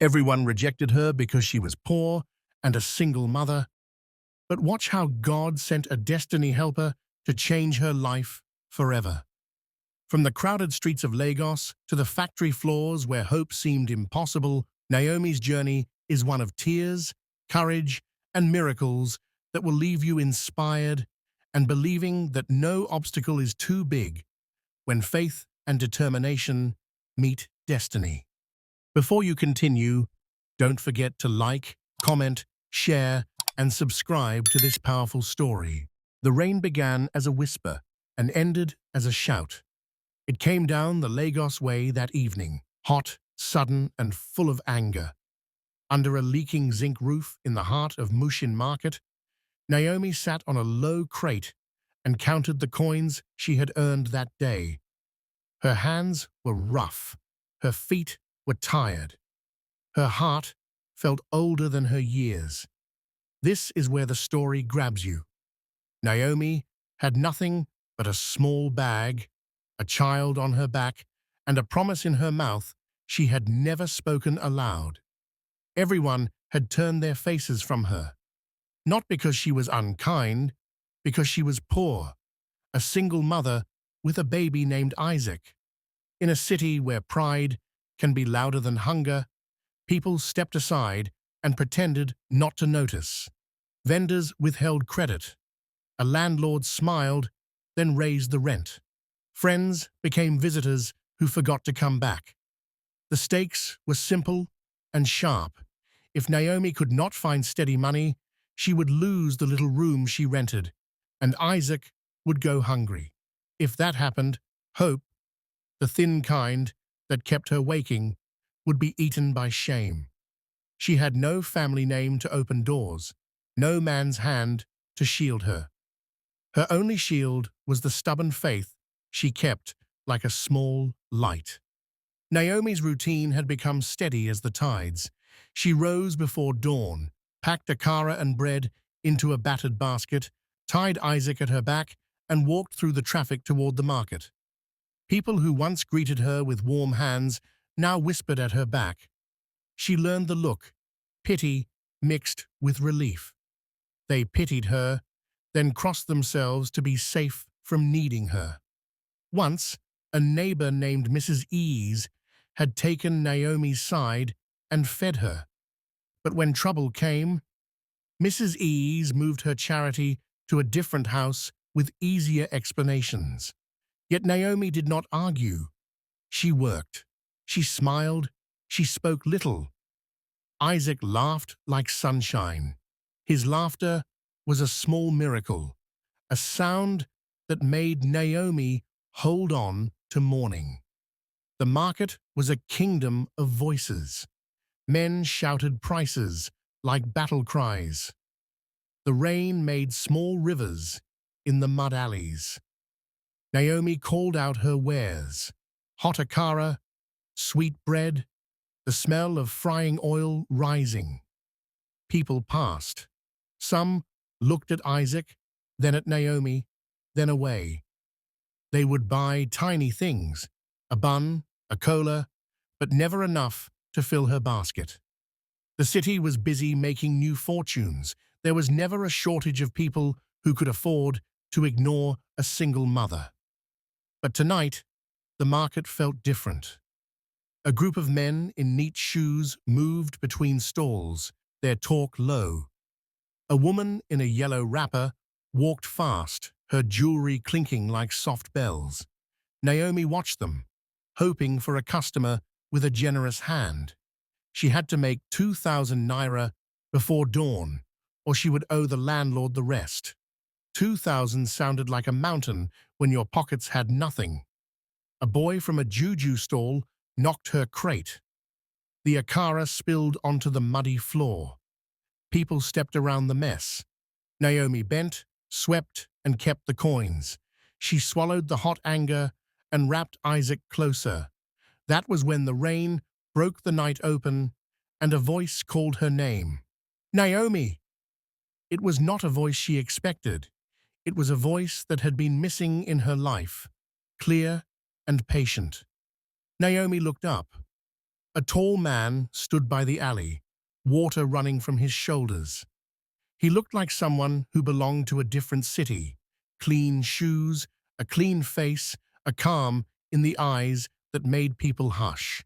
Everyone rejected her because she was poor and a single mother. But watch how God sent a destiny helper to change her life forever. From the crowded streets of Lagos to the factory floors where hope seemed impossible, Naomi's journey is one of tears, courage, and miracles that will leave you inspired and believing that no obstacle is too big when faith and determination meet destiny. Before you continue, don't forget to like, comment, share, and subscribe to this powerful story. The rain began as a whisper and ended as a shout. It came down the Lagos way that evening, hot, sudden, and full of anger. Under a leaking zinc roof in the heart of Mushin Market, Naomi sat on a low crate and counted the coins she had earned that day. Her hands were rough, her feet were tired. Her heart felt older than her years. This is where the story grabs you. Naomi had nothing but a small bag, a child on her back, and a promise in her mouth she had never spoken aloud. Everyone had turned their faces from her, not because she was unkind, because she was poor, a single mother with a baby named Isaac. In a city where pride can be louder than hunger, people stepped aside and pretended not to notice. Vendors withheld credit. A landlord smiled, then raised the rent. Friends became visitors who forgot to come back. The stakes were simple and sharp. If Naomi could not find steady money, she would lose the little room she rented, and Isaac would go hungry. If that happened, hope, the thin kind that kept her waking, would be eaten by shame. She had no family name to open doors, no man's hand to shield her. Her only shield was the stubborn faith she kept like a small light. Naomi's routine had become steady as the tides. She rose before dawn, packed akara and bread into a battered basket, tied Isaac at her back, and walked through the traffic toward the market. People who once greeted her with warm hands now whispered at her back. She learned the look, pity mixed with relief. They pitied her, then crossed themselves to be safe from needing her. Once, a neighbor named Mrs. Ease had taken Naomi's side and fed her. But when trouble came, Mrs. Ease moved her charity to a different house with easier explanations. Yet Naomi did not argue. She worked. She smiled. She spoke little. Isaac laughed like sunshine. His laughter was a small miracle, a sound that made Naomi hold on to morning. The market was a kingdom of voices. Men shouted prices like battle cries. The rain made small rivers in the mud alleys. Naomi called out her wares: hot akara, sweet bread, the smell of frying oil rising. People passed. Some looked at Isaac, then at Naomi, then away. They would buy tiny things, a bun, a cola, but never enough to fill her basket. The city was busy making new fortunes. There was never a shortage of people who could afford to ignore a single mother. But tonight, the market felt different. A group of men in neat shoes moved between stalls, their talk low. A woman in a yellow wrapper walked fast, her jewelry clinking like soft bells. Naomi watched them, hoping for a customer with a generous hand. She had to make 2,000 naira before dawn, or she would owe the landlord the rest. 2,000 sounded like a mountain when your pockets had nothing. A boy from a juju stall knocked her crate. The akara spilled onto the muddy floor. People stepped around the mess. Naomi bent, swept, and kept the coins. She swallowed the hot anger and wrapped Isaac closer. That was when the rain broke the night open and a voice called her name. Naomi! It was not a voice she expected. It was a voice that had been missing in her life, clear and patient. Naomi looked up. A tall man stood by the alley, water running from his shoulders. He looked like someone who belonged to a different city. Clean shoes, a clean face, a calm in the eyes that made people hush.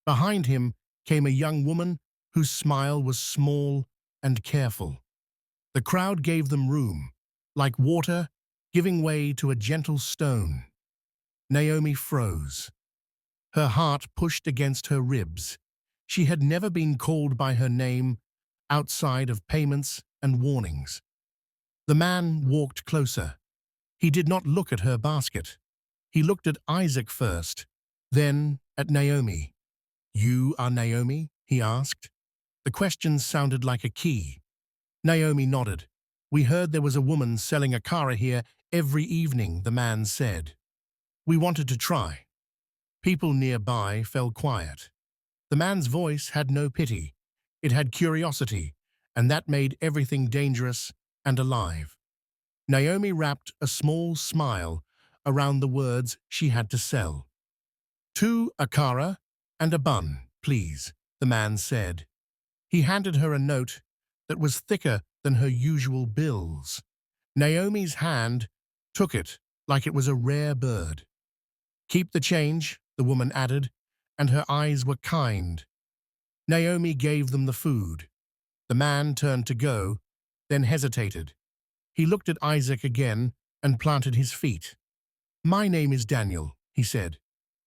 Behind him came a young woman whose smile was small and careful. The crowd gave them room, like water giving way to a gentle stone. Naomi froze. Her heart pushed against her ribs. She had never been called by her name outside of payments and warnings. The man walked closer. He did not look at her basket. He looked at Isaac first, then at Naomi. "You are Naomi?" he asked. The question sounded like a key. Naomi nodded. "We heard there was a woman selling a kara here every evening," the man said. "We wanted to try." People nearby fell quiet. The man's voice had no pity. It had curiosity, and that made everything dangerous and alive. Naomi wrapped a small smile around the words she had to sell. "2 akara and a bun, please," the man said. He handed her a note that was thicker than her usual bills. Naomi's hand took it like it was a rare bird. "Keep the change," the woman added, and her eyes were kind. Naomi gave them the food. The man turned to go, then hesitated. He looked at Isaac again and planted his feet. "My name is Daniel," he said.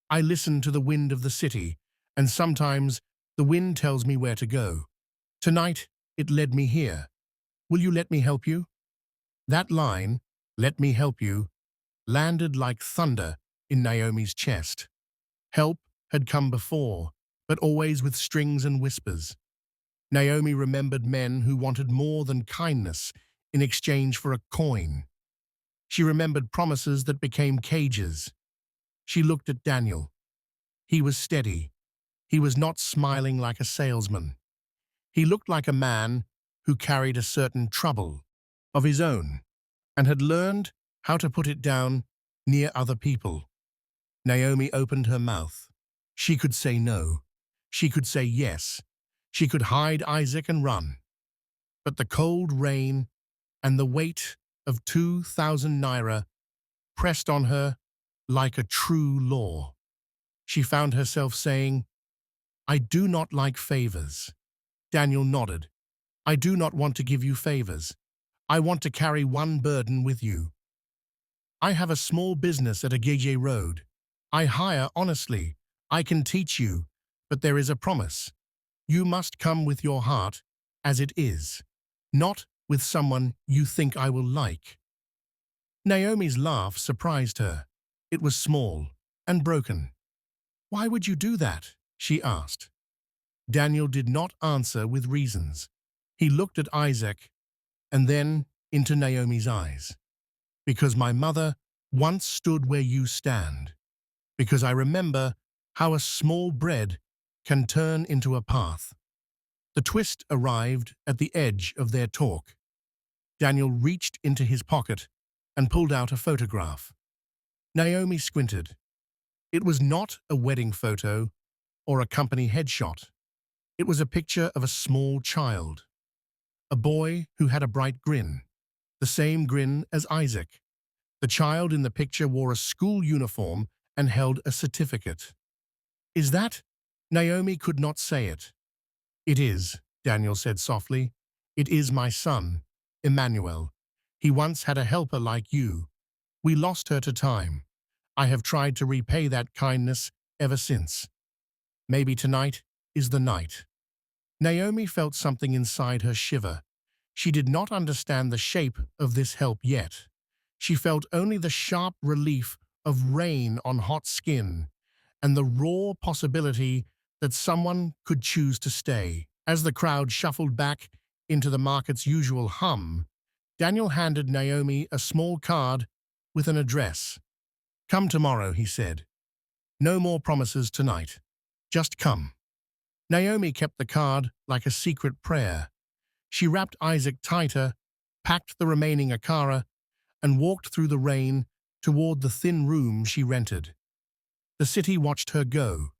"I listen to the wind of the city, and sometimes the wind tells me where to go. Tonight, it led me here. Will you let me help you?" That line, "let me help you," landed like thunder in Naomi's chest. Help had come before, but always with strings and whispers. Naomi remembered men who wanted more than kindness in exchange for a coin. She remembered promises that became cages. She looked at Daniel. He was steady. He was not smiling like a salesman. He looked like a man who carried a certain trouble of his own and had learned how to put it down near other people. Naomi opened her mouth. She could say no. She could say yes. She could hide Isaac and run. But the cold rain and the weight of 2,000 naira pressed on her like a true law. She found herself saying, "I do not like favors." Daniel nodded. "I do not want to give you favors. I want to carry one burden with you. I have a small business at Agege Road. I hire honestly. I can teach you, but there is a promise. You must come with your heart as it is, not with someone you think I will like." Naomi's laugh surprised her. It was small and broken. "Why would you do that?" she asked. Daniel did not answer with reasons. He looked at Isaac and then into Naomi's eyes. "Because my mother once stood where you stand. Because I remember how a small bread can turn into a path." The twist arrived at the edge of their talk. Daniel reached into his pocket and pulled out a photograph. Naomi squinted. It was not a wedding photo or a company headshot. It was a picture of a small child. A boy who had a bright grin, the same grin as Isaac. The child in the picture wore a school uniform and held a certificate. "Is that?" Naomi could not say it. "It is," Daniel said softly. "It is my son, Emmanuel. He once had a helper like you. We lost her to time. I have tried to repay that kindness ever since. Maybe tonight is the night." Naomi felt something inside her shiver. She did not understand the shape of this help yet. She felt only the sharp relief of rain on hot skin and the raw possibility that someone could choose to stay. As the crowd shuffled back into the market's usual hum, Daniel handed Naomi a small card with an address. "Come tomorrow," he said. "No more promises tonight. Just come." Naomi kept the card like a secret prayer. She wrapped Isaac tighter, packed the remaining akara, and walked through the rain toward the thin room she rented. The city watched her go.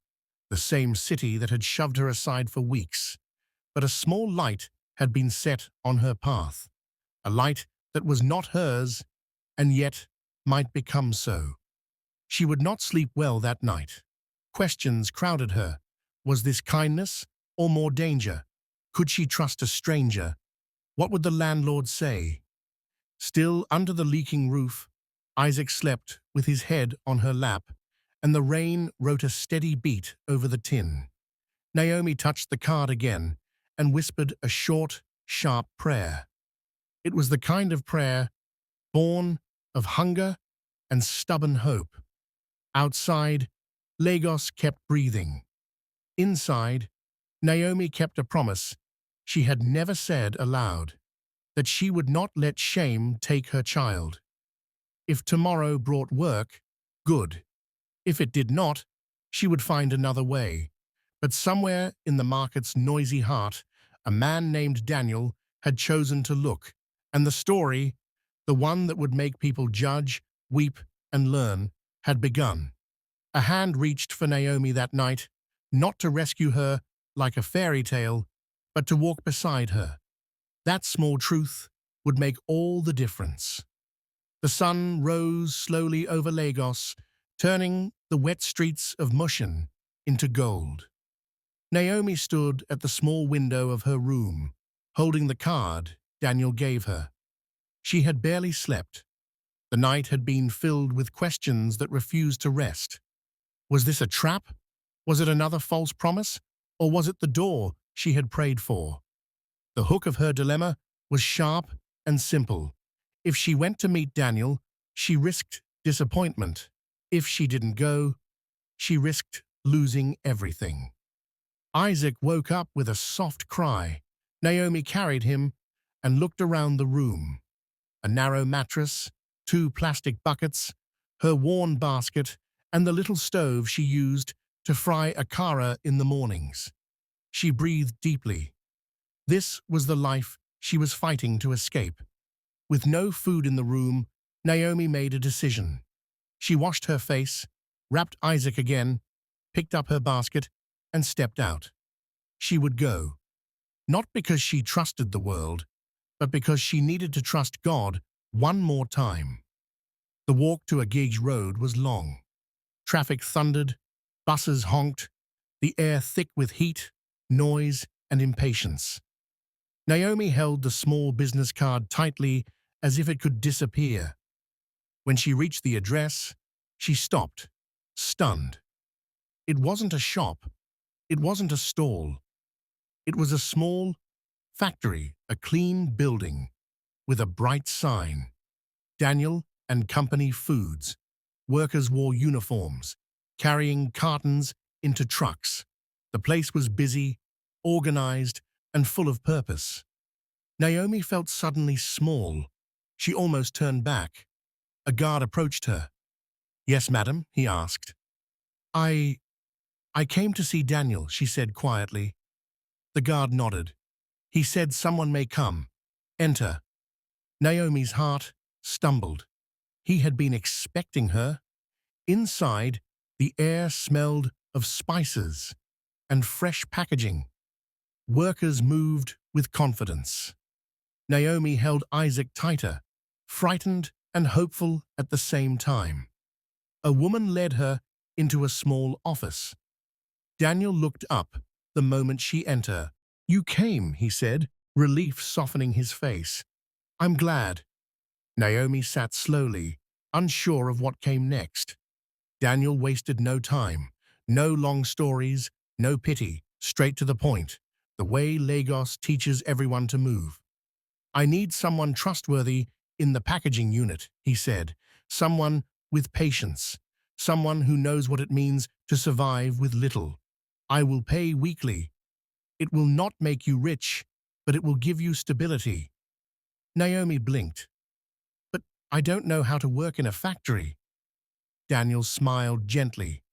the same city that had shoved her aside for weeks. But a small light had been set on her path, a light that was not hers and yet might become so. She would not sleep well that night. Questions crowded her. Was this kindness or more danger? Could she trust a stranger? What would the landlord say? Still under the leaking roof, Isaac slept with his head on her lap, and the rain wrote a steady beat over the tin. Naomi touched the card again and whispered a short, sharp prayer. It was the kind of prayer born of hunger and stubborn hope. Outside, Lagos kept breathing. Inside, Naomi kept a promise she had never said aloud, that she would not let shame take her child. If tomorrow brought work, good. If it did not, she would find another way. But somewhere in the market's noisy heart, a man named Daniel had chosen to look, and the story, the one that would make people judge, weep, and learn, had begun. A hand reached for Naomi that night, not to rescue her like a fairy tale, but to walk beside her. That small truth would make all the difference. The sun rose slowly over Lagos, turning the wet streets of Mushin into gold. Naomi stood at the small window of her room, holding the card Daniel gave her. She had barely slept. The night had been filled with questions that refused to rest. Was this a trap? Was it another false promise? Or was it the door she had prayed for? The hook of her dilemma was sharp and simple. If she went to meet Daniel, she risked disappointment. If she didn't go, she risked losing everything. Isaac woke up with a soft cry. Naomi carried him and looked around the room. A narrow mattress, 2 plastic buckets, her worn basket, and the little stove she used to fry akara in the mornings. She breathed deeply. This was the life she was fighting to escape. With no food in the room, Naomi made a decision. She washed her face, wrapped Isaac again, picked up her basket, and stepped out. She would go, not because she trusted the world, but because she needed to trust God one more time. The walk to a gauge road was long. Traffic thundered, buses honked, the air thick with heat, noise, and impatience. Naomi held the small business card tightly as if it could disappear. When she reached the address, she stopped, stunned. It wasn't a shop. It wasn't a stall. It was a small factory, a clean building, with a bright sign. Daniel and Company Foods. Workers wore uniforms, carrying cartons into trucks. The place was busy, organized, and full of purpose. Naomi felt suddenly small. She almost turned back. A guard approached her. "Yes, madam," he asked. I came to see Daniel," she said quietly. The guard nodded. He said, "Someone may come. Enter." Naomi's heart stumbled. He had been expecting her. Inside, the air smelled of spices and fresh packaging. Workers moved with confidence. Naomi held Isaac tighter, frightened and hopeful at the same time. A woman led her into a small office. Daniel looked up the moment she entered. "You came," he said, relief softening his face. "I'm glad." Naomi sat slowly, unsure of what came next. Daniel wasted no time. No long stories, no pity, straight to the point. The way Lagos teaches everyone to move. "I need someone trustworthy in the packaging unit," he said. "Someone with patience. Someone who knows what it means to survive with little. I will pay weekly. It will not make you rich, but it will give you stability." Naomi blinked. "But I don't know how to work in a factory." Daniel smiled gently.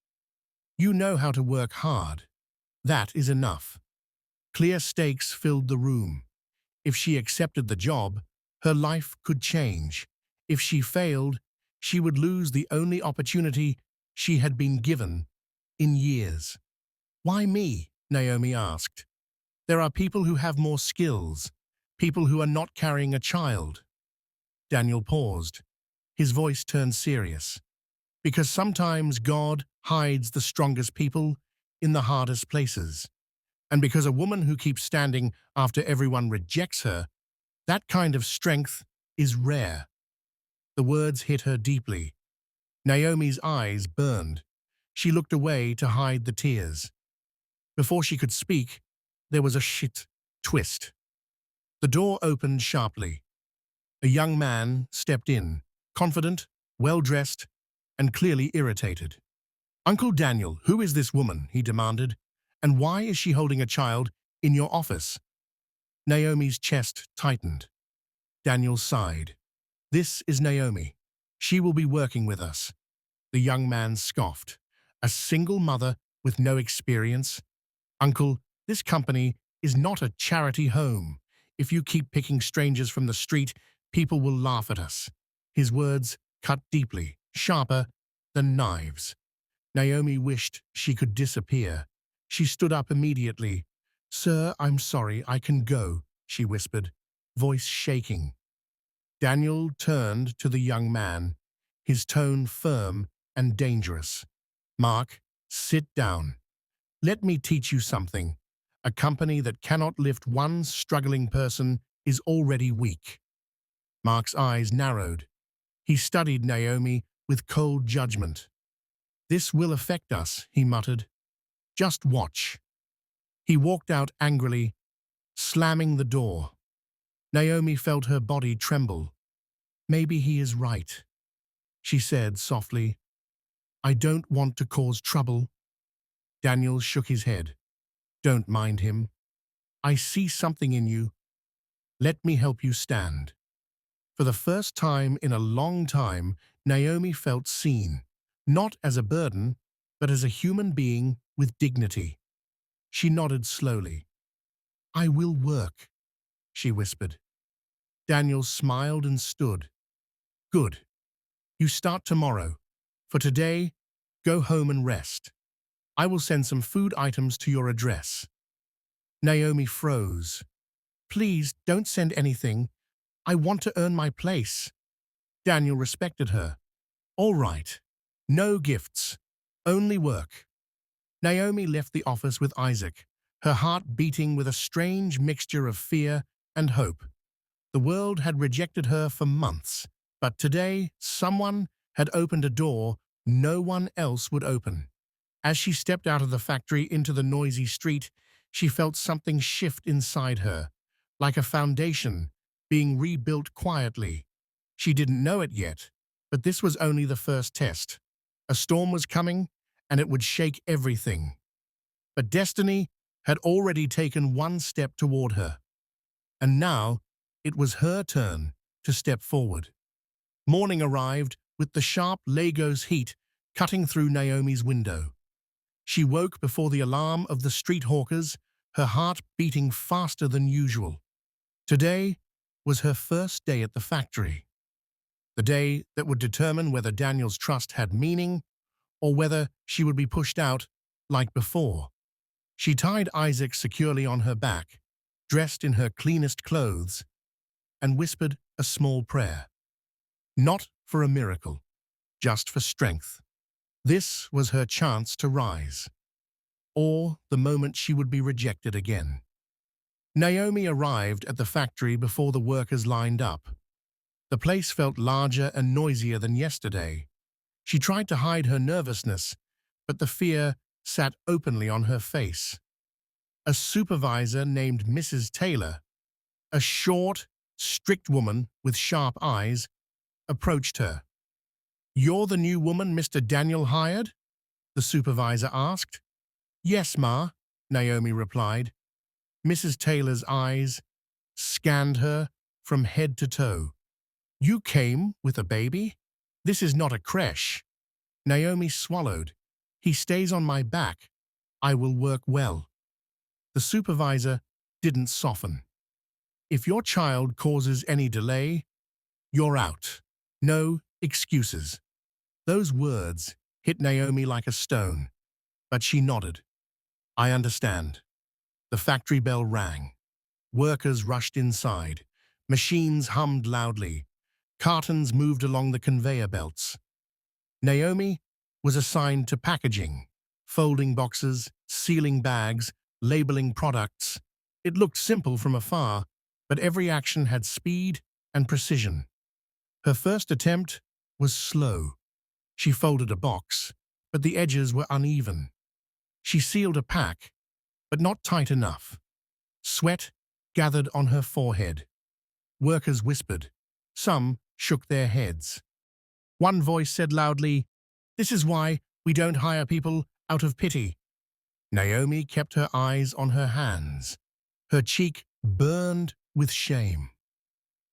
"You know how to work hard. That is enough." Clear stakes filled the room. If she accepted the job, her life could change. If she failed, she would lose the only opportunity she had been given in years. Why me? Naomi asked. There are people who have more skills, people who are not carrying a child. Daniel paused. His voice turned serious. Because sometimes God hides the strongest people in the hardest places. And because a woman who keeps standing after everyone rejects her, that kind of strength is rare. The words hit her deeply. Naomi's eyes burned. She looked away to hide the tears. Before she could speak, there was a twist. The door opened sharply. A young man stepped in, confident, well-dressed, and clearly irritated. Uncle Daniel, who is this woman? He demanded. And why is she holding a child in your office? Naomi's chest tightened. Daniel sighed. This is Naomi. She will be working with us. The young man scoffed. A single mother with no experience? Uncle, this company is not a charity home. If you keep picking strangers from the street, people will laugh at us. His words cut deeply, sharper than knives. Naomi wished she could disappear. She stood up immediately. Sir, I'm sorry, I can go, she whispered, voice shaking. Daniel turned to the young man, his tone firm and dangerous. Mark, sit down. Let me teach you something. A company that cannot lift one struggling person is already weak. Mark's eyes narrowed. He studied Naomi with cold judgment. This will affect us, he muttered. Just watch. He walked out angrily, slamming the door. Naomi felt her body tremble. Maybe he is right, she said softly. I don't want to cause trouble. Daniel shook his head. Don't mind him. I see something in you. Let me help you stand. For the first time in a long time, Naomi felt seen, not as a burden, but as a human being with dignity. She nodded slowly. I will work, she whispered. Daniel smiled and stood. Good. You start tomorrow. For today, go home and rest. I will send some food items to your address. Naomi froze. Please don't send anything. I want to earn my place. Daniel respected her. All right. No gifts. Only work. Naomi left the office with Isaac, her heart beating with a strange mixture of fear and hope. The world had rejected her for months, but today someone had opened a door no one else would open. As she stepped out of the factory into the noisy street, she felt something shift inside her, like a foundation being rebuilt quietly. She didn't know it yet, but this was only the first test. A storm was coming, and it would shake everything. But destiny had already taken one step toward her, and now it was her turn to step forward. Morning arrived with the sharp Legos heat cutting through Naomi's window. She woke before the alarm of the street hawkers, her heart beating faster than usual. Today was her first day at the factory, the day that would determine whether Daniel's trust had meaning or whether she would be pushed out like before. She tied Isaac securely on her back, dressed in her cleanest clothes, and whispered a small prayer. Not for a miracle, just for strength. This was her chance to rise, or the moment she would be rejected again. Naomi arrived at the factory before the workers lined up. The place felt larger and noisier than yesterday. She tried to hide her nervousness, but the fear sat openly on her face. A supervisor named Mrs. Taylor, a short, strict woman with sharp eyes, approached her. "You're the new woman Mr. Daniel hired?" the supervisor asked. "Yes, Ma," Naomi replied. Mrs. Taylor's eyes scanned her from head to toe. "You came with a baby? This is not a creche." Naomi swallowed. "He stays on my back. I will work well." The supervisor didn't soften. "If your child causes any delay, you're out. No excuses." Those words hit Naomi like a stone, but she nodded. I understand. The factory bell rang. Workers rushed inside. Machines hummed loudly. Cartons moved along the conveyor belts. Naomi was assigned to packaging, folding boxes, sealing bags, labeling products. It looked simple from afar, but every action had speed and precision. Her first attempt was slow. She folded a box, but the edges were uneven. She sealed a pack, but not tight enough. Sweat gathered on her forehead. Workers whispered. Some shook their heads. One voice said loudly, "This is why we don't hire people out of pity." Naomi kept her eyes on her hands. Her cheek burned with shame.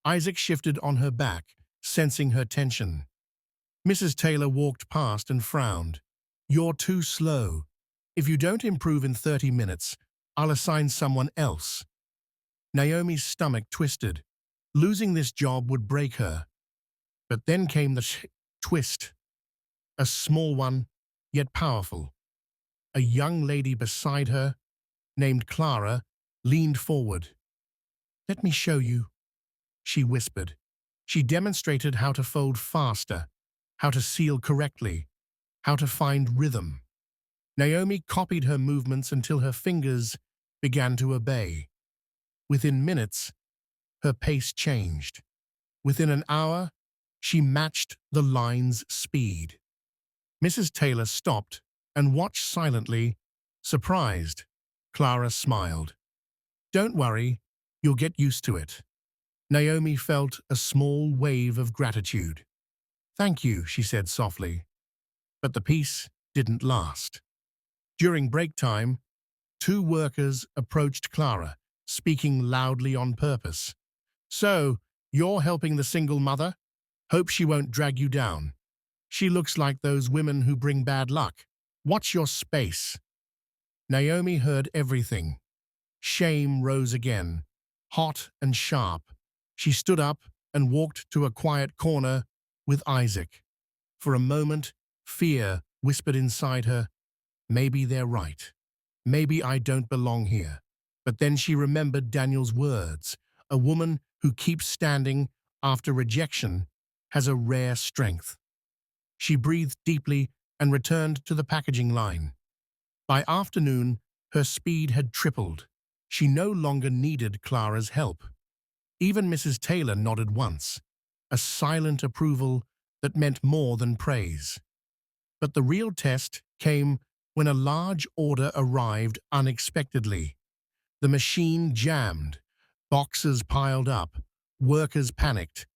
Isaac shifted on her back, sensing her tension. Mrs. Taylor walked past and frowned. "You're too slow. If you don't improve in 30 minutes, I'll assign someone else." Naomi's stomach twisted. Losing this job would break her. But then came the twist. A small one, yet powerful. A young lady beside her, named Clara, leaned forward. "Let me show you," she whispered. She demonstrated how to fold faster, how to seal correctly, how to find rhythm. Naomi copied her movements until her fingers began to obey. Within minutes, her pace changed. Within an hour, she matched the line's speed. Mrs. Taylor stopped and watched silently, surprised. Clara smiled. "Don't worry, you'll get used to it." Naomi felt a small wave of gratitude. "Thank you," she said softly. But the peace didn't last. During break time, two workers approached Clara, speaking loudly on purpose. "So, you're helping the single mother? Hope she won't drag you down. She looks like those women who bring bad luck. Watch your space." Naomi heard everything. Shame rose again, hot and sharp. She stood up and walked to a quiet corner with Isaac. For a moment, fear whispered inside her, "Maybe they're right. Maybe I don't belong here." But then she remembered Daniel's words. A woman who keeps standing after rejection has a rare strength. She breathed deeply and returned to the packaging line. By afternoon, her speed had tripled. She no longer needed Clara's help. Even Mrs. Taylor nodded once, a silent approval that meant more than praise. But the real test came when a large order arrived unexpectedly. The machine jammed, boxes piled up, workers panicked.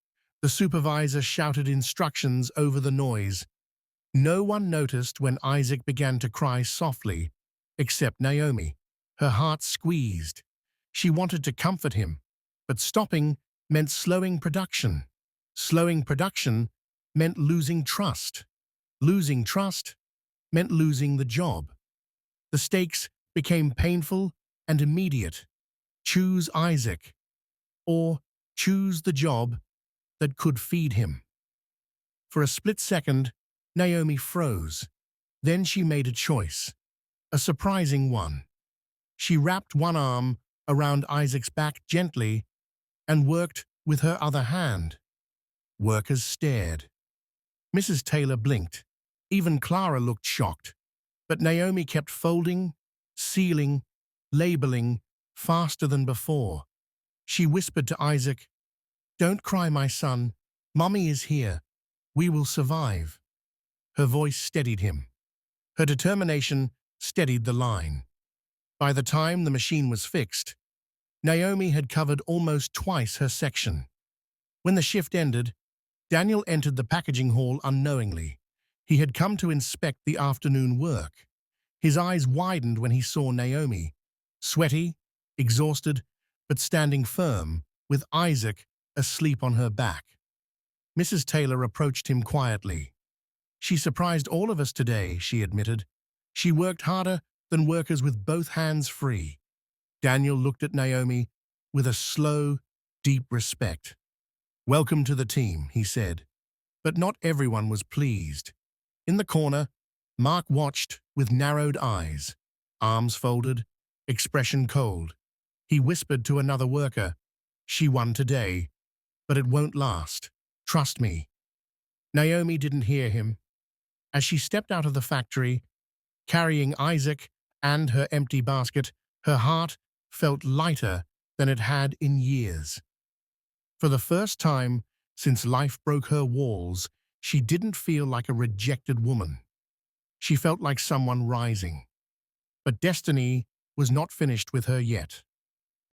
The supervisor shouted instructions over the noise. No one noticed when Isaac began to cry softly, except Naomi. Her heart squeezed. She wanted to comfort him, but stopping meant slowing production. Slowing production meant losing trust. Losing trust meant losing the job. The stakes became painful and immediate. Choose Isaac, or choose the job that could feed him. For a split second, Naomi froze. Then she made a choice, a surprising one. She wrapped one arm around Isaac's back gently and worked with her other hand. Workers stared. Mrs. Taylor blinked. Even Clara looked shocked. But Naomi kept folding, sealing, labeling faster than before. She whispered to Isaac, "Don't cry, my son. Mommy is here. We will survive." Her voice steadied him. Her determination steadied the line. By the time the machine was fixed, Naomi had covered almost twice her section. When the shift ended, Daniel entered the packaging hall unknowingly. He had come to inspect the afternoon work. His eyes widened when he saw Naomi, sweaty, exhausted, but standing firm, with Isaac asleep on her back. Mrs. Taylor approached him quietly. "She surprised all of us today," she admitted. "She worked harder than workers with both hands free." Daniel looked at Naomi with a slow, deep respect. "Welcome to the team," he said. But not everyone was pleased. In the corner, Mark watched with narrowed eyes. arms folded, expression cold. He whispered to another worker, "She won today, but it won't last. Trust me." Naomi didn't hear him. As she stepped out of the factory, carrying Isaac and her empty basket, her heart felt lighter than it had in years. For the first time since life broke her walls, she didn't feel like a rejected woman. She felt like someone rising. But destiny was not finished with her yet.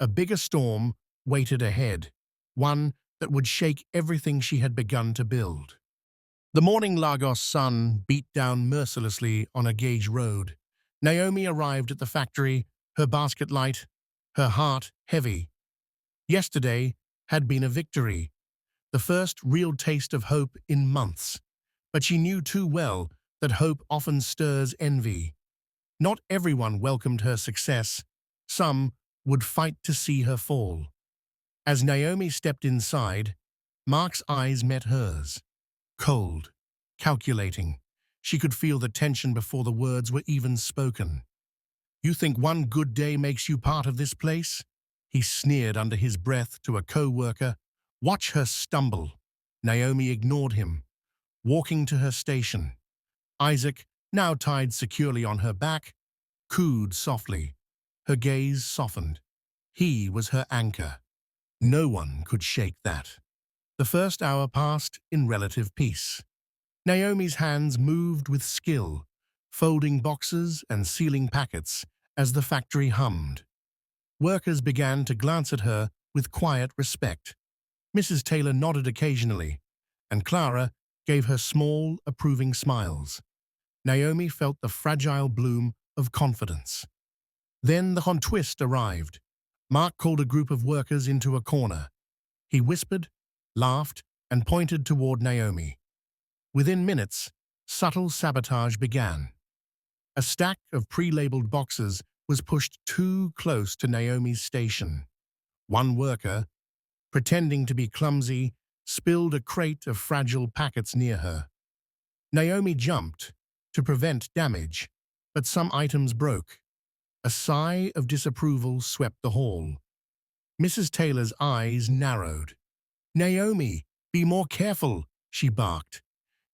A bigger storm waited ahead, one that would shake everything she had begun to build. The morning Lagos sun beat down mercilessly on a gauge road. Naomi arrived at the factory, her basket light, her heart heavy. Yesterday had been a victory, the first real taste of hope in months. But she knew too well that hope often stirs envy. Not everyone welcomed her success. Some would fight to see her fall. As Naomi stepped inside, Mark's eyes met hers. Cold, calculating. She could feel the tension before the words were even spoken. "You think one good day makes you part of this place?" He sneered under his breath to a co-worker. "Watch her stumble." Naomi ignored him, walking to her station. Isaac, now tied securely on her back, cooed softly. Her gaze softened. He was her anchor. No one could shake that. The first hour passed in relative peace. Naomi's hands moved with skill, folding boxes and sealing packets as the factory hummed. Workers began to glance at her with quiet respect. Mrs. Taylor nodded occasionally, and Clara gave her small, approving smiles. Naomi felt the fragile bloom of confidence. Then the hot twist arrived. Mark called a group of workers into a corner. He whispered, laughed, and pointed toward Naomi. Within minutes, subtle sabotage began. A stack of pre-labeled boxes was pushed too close to Naomi's station. One worker, pretending to be clumsy, spilled a crate of fragile packets near her. Naomi jumped to prevent damage, but some items broke. A sigh of disapproval swept the hall. Mrs. Taylor's eyes narrowed. "Naomi, be more careful," she barked.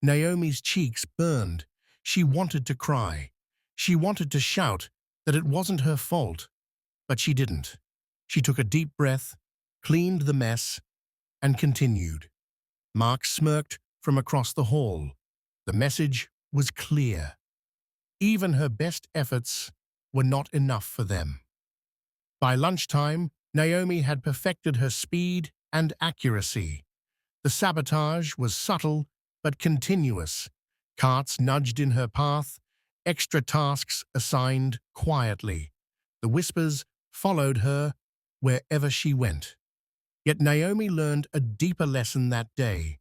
Naomi's cheeks burned. She wanted to cry. She wanted to shout that it wasn't her fault, but she didn't. She took a deep breath, cleaned the mess, and continued. Mark smirked from across the hall. The message was clear. Even her best efforts were not enough for them. By lunchtime, Naomi had perfected her speed and accuracy. The sabotage was subtle but continuous. Carts nudged in her path, extra tasks assigned quietly. The whispers followed her wherever she went. Yet Naomi learned a deeper lesson that day.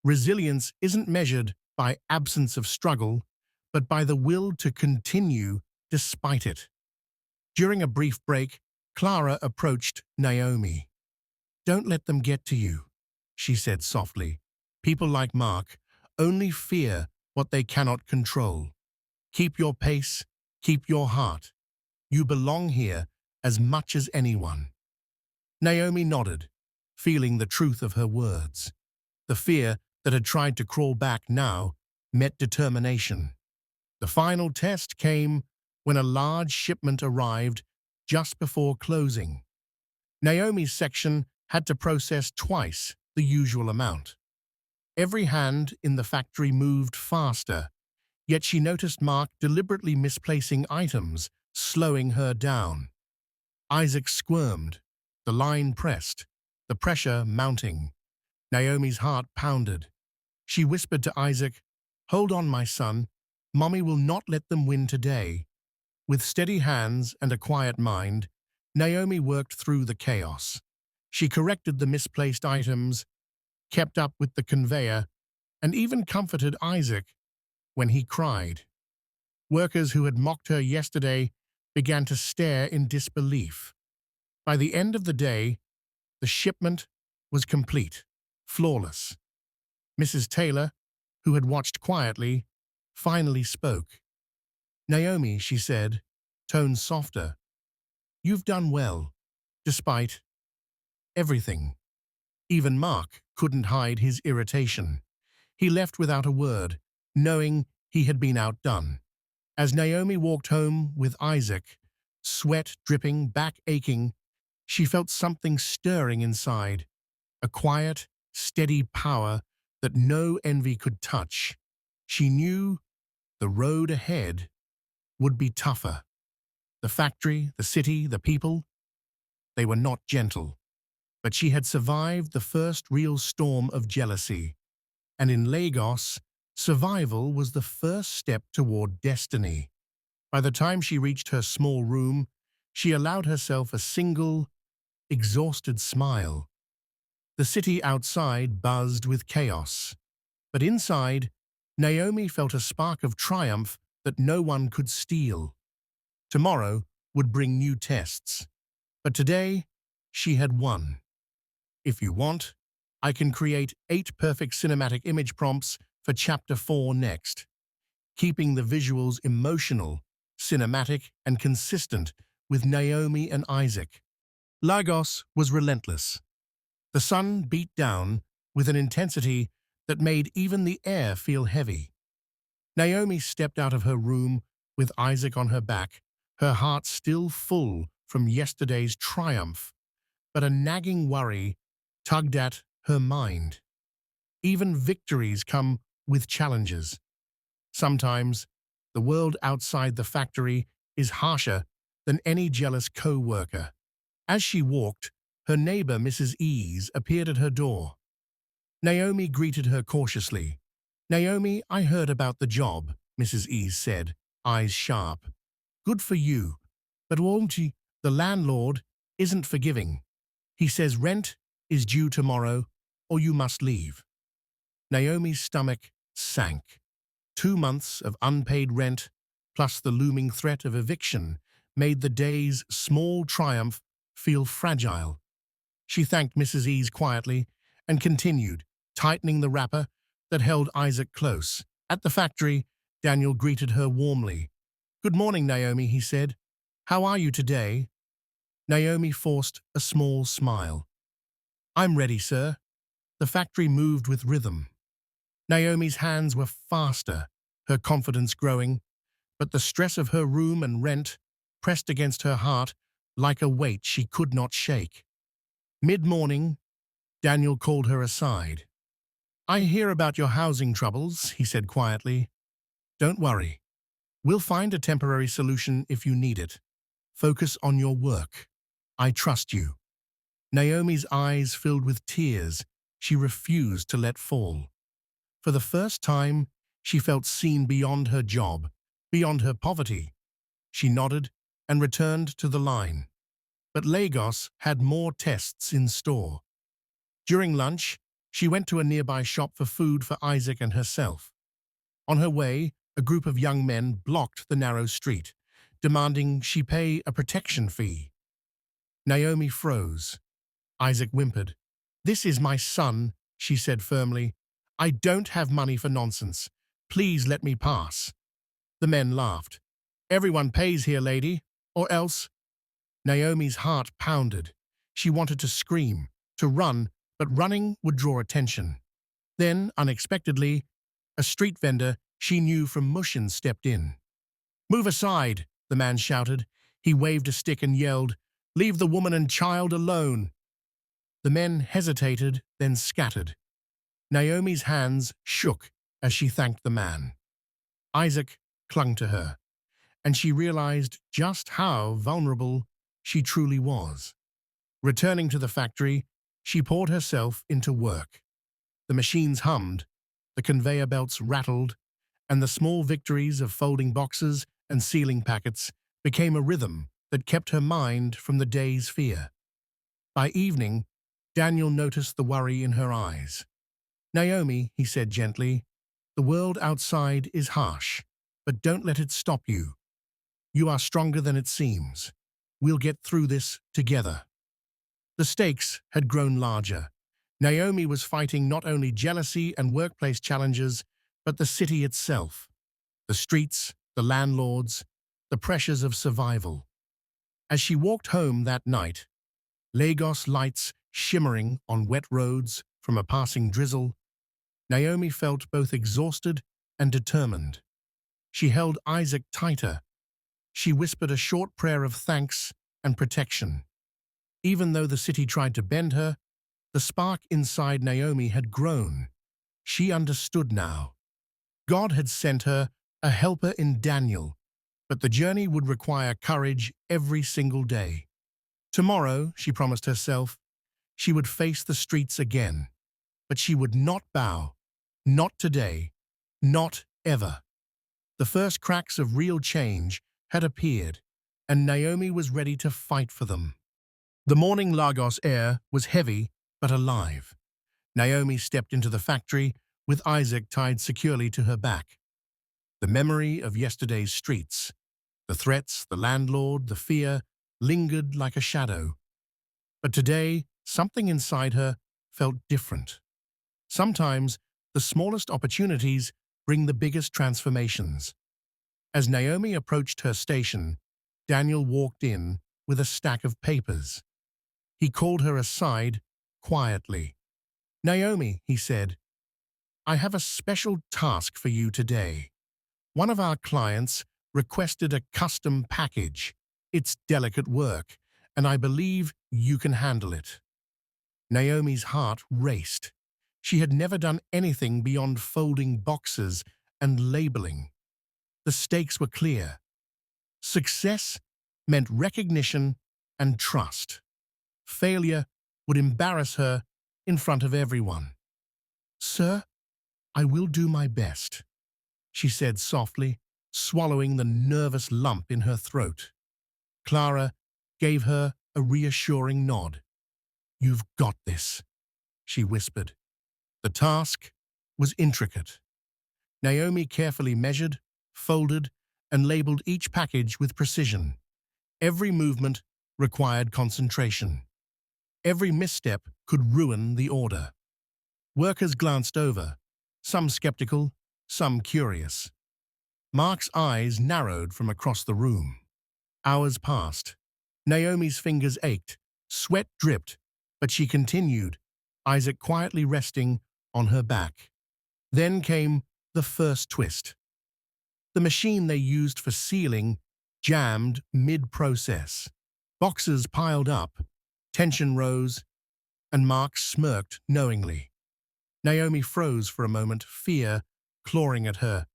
Resilience isn't measured by absence of struggle, but by the will to continue despite it. During a brief break, Clara approached Naomi. "Don't let them get to you," she said softly. "People like Mark only fear what they cannot control. Keep your pace, keep your heart. You belong here as much as anyone." Naomi nodded, feeling the truth of her words. The fear that had tried to crawl back now met determination. The final test came when a large shipment arrived just before closing. Naomi's section had to process twice the usual amount. Every hand in the factory moved faster, yet she noticed Mark deliberately misplacing items, slowing her down. Isaac squirmed, the line pressed, the pressure mounting. Naomi's heart pounded. She whispered to Isaac, "Hold on, my son. Mommy will not let them win today." With steady hands and a quiet mind, Naomi worked through the chaos. She corrected the misplaced items, kept up with the conveyor, and even comforted Isaac when he cried. Workers who had mocked her yesterday began to stare in disbelief. By the end of the day, the shipment was complete, flawless. Mrs. Taylor, who had watched quietly, finally spoke. "Naomi," she said, tone softer. You've done well, despite everything. Even Mark couldn't hide his irritation. He left without a word, knowing he had been outdone. As Naomi walked home with Isaac, sweat dripping, back aching, she felt something stirring inside, a quiet, steady power that no envy could touch. She knew the road ahead would be tougher. The factory, the city, the people, they were not gentle. But she had survived the first real storm of jealousy. And in Lagos, survival was the first step toward destiny. By the time she reached her small room, she allowed herself a single, exhausted smile. The city outside buzzed with chaos. But inside, Naomi felt a spark of triumph that no one could steal. Tomorrow would bring new tests. But today, she had won. If you want, I can create 8 perfect cinematic image prompts for Chapter 4 next, keeping the visuals emotional, cinematic, and consistent with Naomi and Isaac. Lagos was relentless. The sun beat down with an intensity that made even the air feel heavy. Naomi stepped out of her room with Isaac on her back, her heart still full from yesterday's triumph, but a nagging worry tugged at her mind. Even victories come with challenges. Sometimes, the world outside the factory is harsher than any jealous co-worker. As she walked, her neighbor, Mrs. Ease, appeared at her door. Naomi greeted her cautiously. "Naomi, I heard about the job," Mrs. Ease said, eyes sharp. "Good for you, but the landlord isn't forgiving. He says rent is due tomorrow, or you must leave." Naomi's stomach sank. 2 months of unpaid rent, plus the looming threat of eviction, made the day's small triumph feel fragile. She thanked Mrs. Ease quietly and continued, tightening the wrapper that held Isaac close. At the factory, Daniel greeted her warmly. "Good morning, Naomi," he said. "How are you today?" Naomi forced a small smile. "I'm ready, sir." The factory moved with rhythm. Naomi's hands were faster, her confidence growing, but the stress of her room and rent pressed against her heart like a weight she could not shake. Mid-morning, Daniel called her aside. "I hear about your housing troubles," he said quietly. "Don't worry. We'll find a temporary solution if you need it. Focus on your work. I trust you." Naomi's eyes filled with tears she refused to let fall. For the first time, she felt seen beyond her job, beyond her poverty. She nodded and returned to the line. But Lagos had more tests in store. During lunch, she went to a nearby shop for food for Isaac and herself. On her way, a group of young men blocked the narrow street, demanding she pay a protection fee. Naomi froze. Isaac whimpered. "This is my son," she said firmly. "I don't have money for nonsense. Please let me pass." The men laughed. "Everyone pays here, lady, or else—" Naomi's heart pounded. She wanted to scream, to run, but running would draw attention. Then, unexpectedly, a street vendor she knew from Mushin stepped in. "Move aside," the man shouted. He waved a stick and yelled, "Leave the woman and child alone." The men hesitated, then scattered. Naomi's hands shook as she thanked the man. Isaac clung to her, and she realized just how vulnerable she truly was. Returning to the factory, she poured herself into work. The machines hummed, the conveyor belts rattled, and the small victories of folding boxes and sealing packets became a rhythm that kept her mind from the day's fear. By evening, Daniel noticed the worry in her eyes. "Naomi," he said gently, "the world outside is harsh, but don't let it stop you. You are stronger than it seems. We'll get through this together." The stakes had grown larger. Naomi was fighting not only jealousy and workplace challenges, but the city itself. The streets, the landlords, the pressures of survival. As she walked home that night, Lagos lights shimmering on wet roads from a passing drizzle, Naomi felt both exhausted and determined. She held Isaac tighter. She whispered a short prayer of thanks and protection. Even though the city tried to bend her, the spark inside Naomi had grown. She understood now. God had sent her a helper in Daniel, but the journey would require courage every single day. Tomorrow, she promised herself, she would face the streets again, but she would not bow. Not today. Not ever. The first cracks of real change had appeared, and Naomi was ready to fight for them. The morning Lagos air was heavy but alive. Naomi stepped into the factory with Isaac tied securely to her back. The memory of yesterday's streets, the threats, the landlord, the fear, lingered like a shadow. But today, something inside her felt different. Sometimes, the smallest opportunities bring the biggest transformations. As Naomi approached her station, Daniel walked in with a stack of papers. He called her aside quietly. "Naomi," he said, "I have a special task for you today. One of our clients requested a custom package. It's delicate work, and I believe you can handle it." Naomi's heart raced. She had never done anything beyond folding boxes and labeling. The stakes were clear. Success meant recognition and trust. Failure would embarrass her in front of everyone. "Sir, I will do my best," she said softly, swallowing the nervous lump in her throat. Clara gave her a reassuring nod. "You've got this," she whispered. The task was intricate. Naomi carefully measured, folded, and labeled each package with precision. Every movement required concentration. Every misstep could ruin the order. Workers glanced over, some skeptical, some curious. Mark's eyes narrowed from across the room. Hours passed. Naomi's fingers ached, sweat dripped, but she continued, Isaac quietly resting on her back. Then came the first twist. The machine they used for sealing jammed mid-process. Boxes piled up, tension rose, and Mark smirked knowingly. Naomi froze for a moment, fear clawing at her.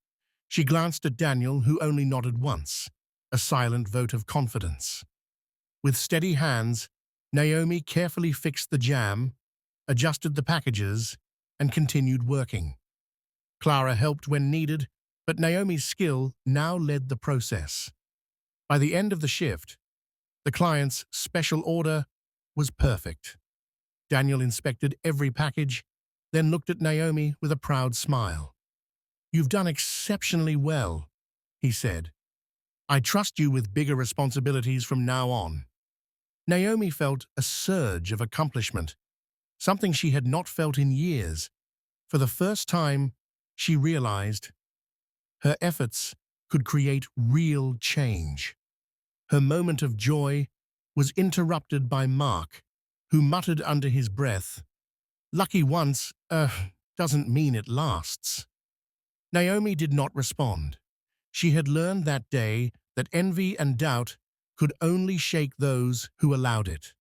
She glanced at Daniel, who only nodded once, a silent vote of confidence. With steady hands, Naomi carefully fixed the jam, adjusted the packages, and continued working. Clara helped when needed, but Naomi's skill now led the process. By the end of the shift, the client's special order was perfect. Daniel inspected every package, then looked at Naomi with a proud smile. "You've done exceptionally well," he said. "I trust you with bigger responsibilities from now on." Naomi felt a surge of accomplishment, something she had not felt in years. For the first time, she realized her efforts could create real change. Her moment of joy was interrupted by Mark, who muttered under his breath, "Lucky once, doesn't mean it lasts." Naomi did not respond. She had learned that day that envy and doubt could only shake those who allowed it.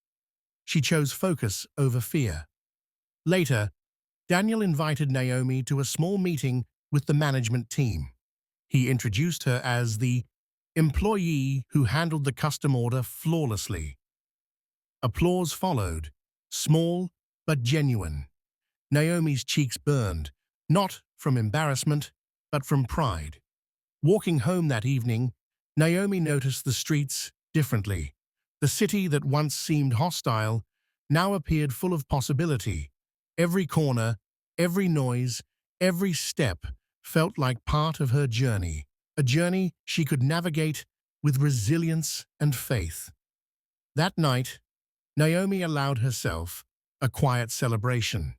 She chose focus over fear. Later, Daniel invited Naomi to a small meeting with the management team. He introduced her as the employee who handled the custom order flawlessly. Applause followed, small but genuine. Naomi's cheeks burned, not from embarrassment, but from pride. Walking home that evening, Naomi noticed the streets differently. The city that once seemed hostile now appeared full of possibility. Every corner, every noise, every step felt like part of her journey, a journey she could navigate with resilience and faith. That night, Naomi allowed herself a quiet celebration.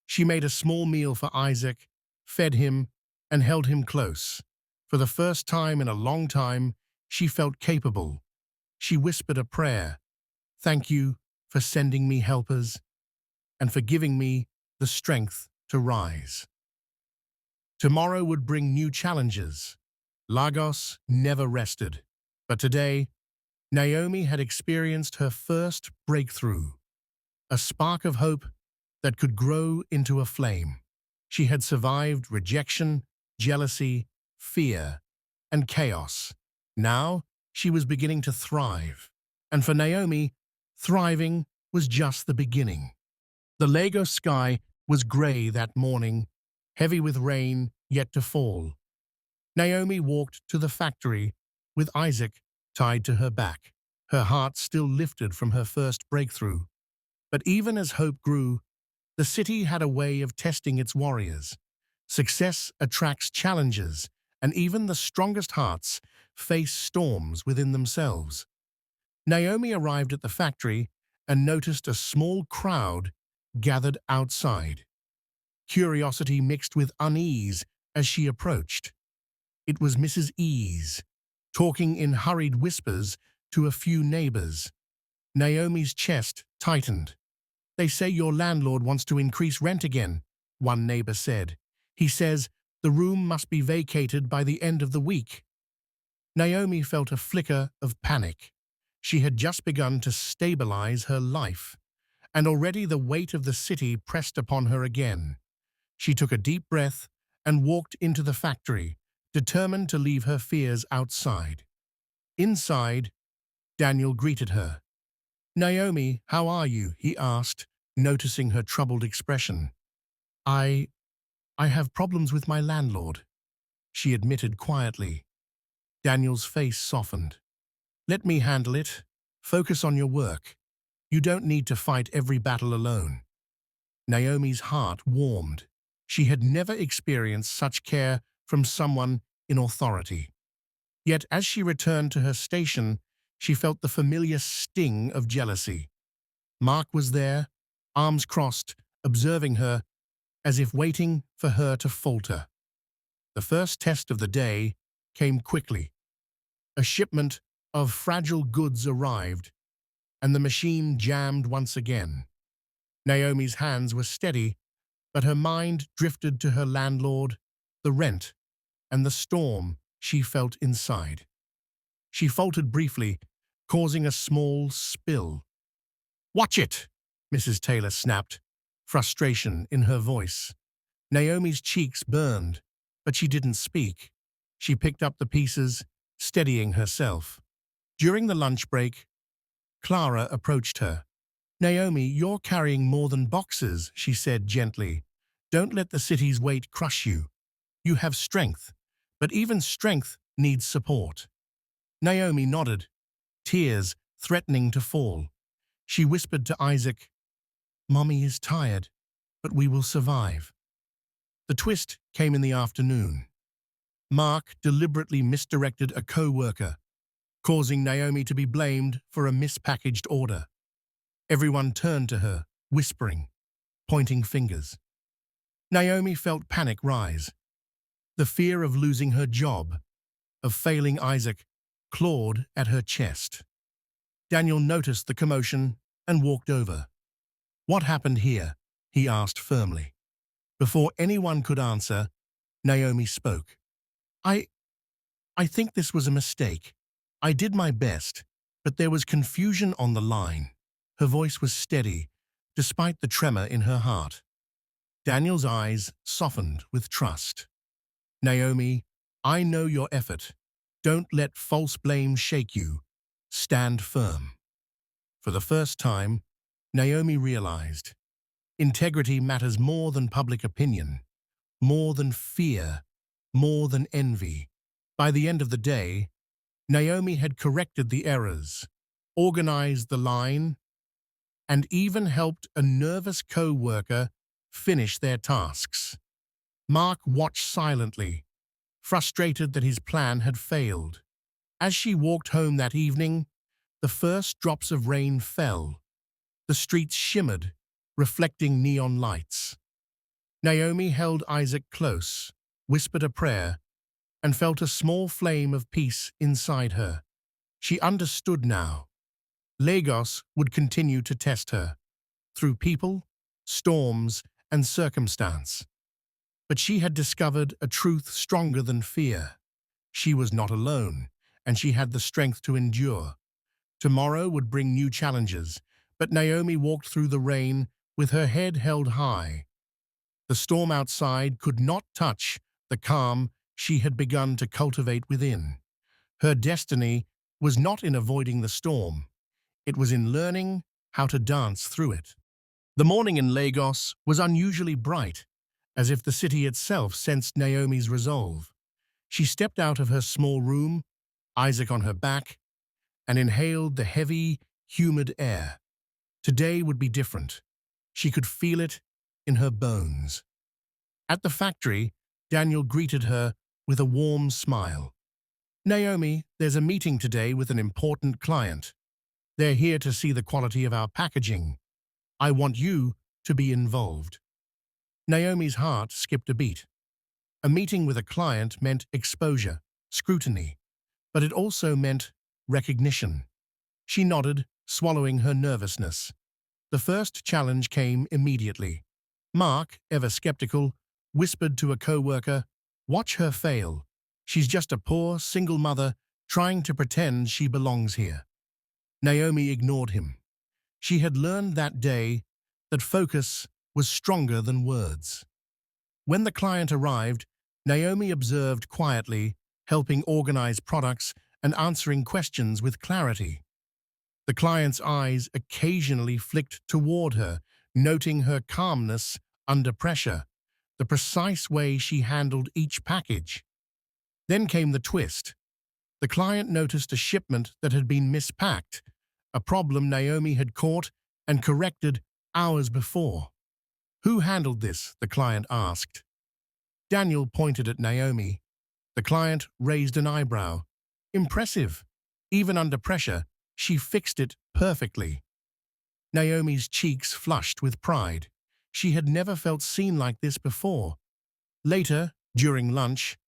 She made a small meal for Isaac, fed him, and held him close. For the first time in a long time, she felt capable. She whispered a prayer. Thank you for sending me helpers and for giving me the strength to rise. Tomorrow would bring new challenges. Lagos never rested. But today, Naomi had experienced her first breakthrough, a spark of hope that could grow into a flame. She had survived rejection, jealousy, fear, and chaos. Now, she was beginning to thrive. And for Naomi, thriving was just the beginning. The Lagos sky was grey that morning, heavy with rain yet to fall. Naomi walked to the factory with Isaac tied to her back, her heart still lifted from her first breakthrough. But even as hope grew, the city had a way of testing its warriors. Success attracts challenges, and even the strongest hearts face storms within themselves. Naomi arrived at the factory and noticed a small crowd gathered outside. Curiosity mixed with unease as she approached. It was Mrs. Ease, talking in hurried whispers to a few neighbors. Naomi's chest tightened. They say your landlord wants to increase rent again, one neighbor said. He says the room must be vacated by the end of the week. Naomi felt a flicker of panic. She had just begun to stabilize her life, and already the weight of the city pressed upon her again. She took a deep breath and walked into the factory, determined to leave her fears outside. Inside, Daniel greeted her. Naomi, how are you? He asked, noticing her troubled expression. I have problems with my landlord, she admitted quietly. Daniel's face softened. Let me handle it. Focus on your work. You don't need to fight every battle alone. Naomi's heart warmed. She had never experienced such care from someone in authority. Yet as she returned to her station, she felt the familiar sting of jealousy. Mark was there, arms crossed, observing her, as if waiting for her to falter. The first test of the day came quickly. A shipment of fragile goods arrived, and the machine jammed once again. Naomi's hands were steady, but her mind drifted to her landlord, the rent, and the storm she felt inside. She faltered briefly, causing a small spill. Watch it, Mrs. Taylor snapped, frustration in her voice. Naomi's cheeks burned, but she didn't speak. She picked up the pieces, steadying herself. During the lunch break, Clara approached her. Naomi, you're carrying more than boxes, she said gently. Don't let the city's weight crush you. You have strength, but even strength needs support. Naomi nodded, tears threatening to fall. She whispered to Isaac, Mommy is tired, but we will survive. The twist came in the afternoon. Mark deliberately misdirected a co-worker, causing Naomi to be blamed for a mispackaged order. Everyone turned to her, whispering, pointing fingers. Naomi felt panic rise. The fear of losing her job, of failing Isaac, clawed at her chest. Daniel noticed the commotion and walked over. What happened here? He asked firmly. Before anyone could answer, Naomi spoke. I think this was a mistake. I did my best, but there was confusion on the line. Her voice was steady, despite the tremor in her heart. Daniel's eyes softened with trust. Naomi, I know your effort. Don't let false blame shake you. Stand firm. For the first time, Naomi realized integrity matters more than public opinion, more than fear, more than envy. By the end of the day, Naomi had corrected the errors, organized the line, and even helped a nervous co-worker finish their tasks. Mark watched silently, frustrated that his plan had failed. As she walked home that evening, the first drops of rain fell. The streets shimmered, reflecting neon lights. Naomi held Isaac close, whispered a prayer, and felt a small flame of peace inside her. She understood now. Lagos would continue to test her, through people, storms, and circumstance. But she had discovered a truth stronger than fear. She was not alone, and she had the strength to endure. Tomorrow would bring new challenges, but Naomi walked through the rain with her head held high. The storm outside could not touch the calm she had begun to cultivate within. Her destiny was not in avoiding the storm. It was in learning how to dance through it. The morning in Lagos was unusually bright, as if the city itself sensed Naomi's resolve. She stepped out of her small room, Isaac on her back, and inhaled the heavy, humid air. Today would be different. She could feel it in her bones. At the factory, Daniel greeted her with a warm smile. "Naomi, there's a meeting today with an important client. They're here to see the quality of our packaging. I want you to be involved." Naomi's heart skipped a beat. A meeting with a client meant exposure, scrutiny, but it also meant recognition. She nodded, swallowing her nervousness. The first challenge came immediately. Mark, ever skeptical, whispered to a co-worker, "Watch her fail. She's just a poor, single mother trying to pretend she belongs here." Naomi ignored him. She had learned that day that focus was stronger than words. When the client arrived, Naomi observed quietly, helping organize products and answering questions with clarity. The client's eyes occasionally flicked toward her, noting her calmness under pressure, the precise way she handled each package. Then came the twist. The client noticed a shipment that had been mispacked, a problem Naomi had caught and corrected hours before. "Who handled this?" the client asked. Daniel pointed at Naomi. The client raised an eyebrow. "Impressive. Even under pressure, she fixed it perfectly." Naomi's cheeks flushed with pride. She had never felt seen like this before. Later, during lunch,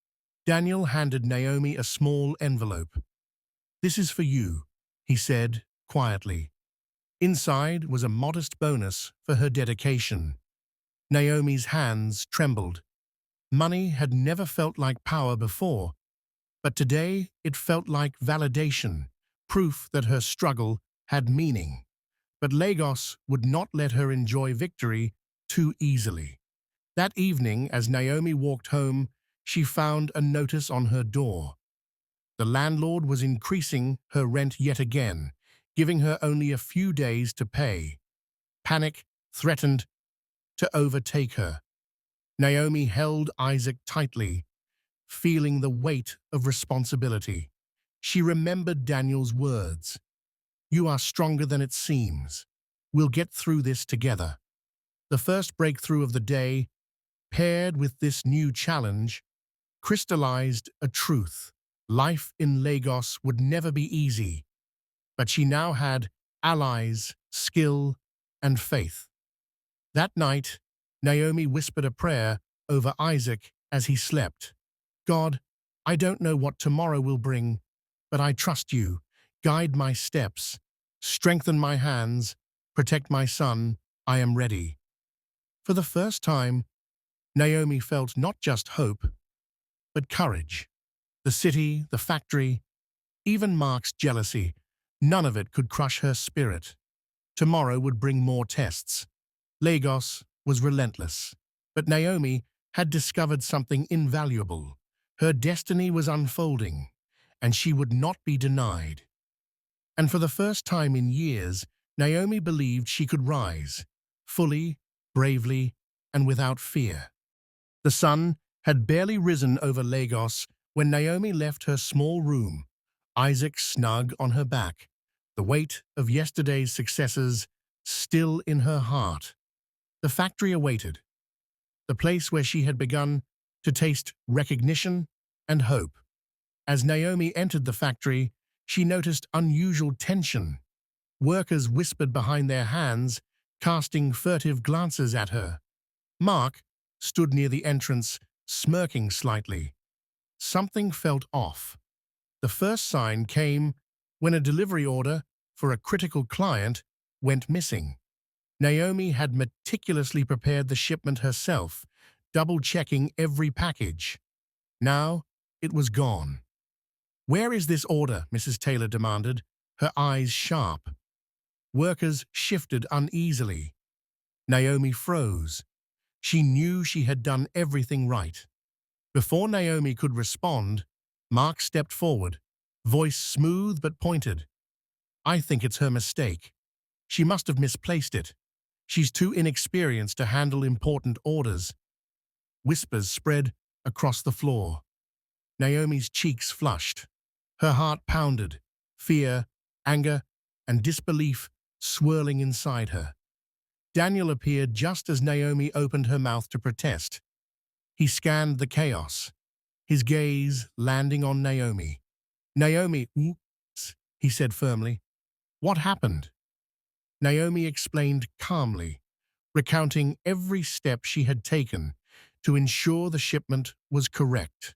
Daniel handed Naomi a small envelope. "This is for you," he said quietly. Inside was a modest bonus for her dedication. Naomi's hands trembled. Money had never felt like power before, but today it felt like validation, proof that her struggle had meaning. But Lagos would not let her enjoy victory too easily. That evening, as Naomi walked home, she found a notice on her door. The landlord was increasing her rent yet again, giving her only a few days to pay. Panic threatened to overtake her. Naomi held Isaac tightly, feeling the weight of responsibility. She remembered Daniel's words. "You are stronger than it seems. We'll get through this together." The first breakthrough of the day, paired with this new challenge, crystallized a truth. Life in Lagos would never be easy, but she now had allies, skill, and faith. That night, Naomi whispered a prayer over Isaac as he slept. "God, I don't know what tomorrow will bring, but I trust you. Guide my steps, strengthen my hands, protect my son. I am ready." For the first time, Naomi felt not just hope, but courage. The city, the factory, even Mark's jealousy, none of it could crush her spirit. Tomorrow would bring more tests. Lagos was relentless, but Naomi had discovered something invaluable. Her destiny was unfolding, and she would not be denied. And for the first time in years, Naomi believed she could rise, fully, bravely, and without fear. The sun had barely risen over Lagos when Naomi left her small room, Isaac snug on her back, the weight of yesterday's successes still in her heart. The factory awaited, the place where she had begun to taste recognition and hope. As Naomi entered the factory, she noticed unusual tension. Workers whispered behind their hands, casting furtive glances at her. Mark stood near the entrance, smirking slightly. something felt off. The first sign came when a delivery order for a critical client went missing. Naomi had meticulously prepared the shipment herself, double-checking every package. Now, it was gone. "Where is this order?" Mrs. Taylor demanded, her eyes sharp. Workers shifted uneasily. Naomi froze. She knew she had done everything right. Before Naomi could respond, Mark stepped forward, voice smooth but pointed. "I think it's her mistake. She must have misplaced it. She's too inexperienced to handle important orders." Whispers spread across the floor. Naomi's cheeks flushed. Her heart pounded, fear, anger, and disbelief swirling inside her. Daniel appeared just as Naomi opened her mouth to protest. He scanned the chaos, his gaze landing on Naomi. "Naomi, oops," he said firmly. "What happened?" Naomi explained calmly, recounting every step she had taken to ensure the shipment was correct.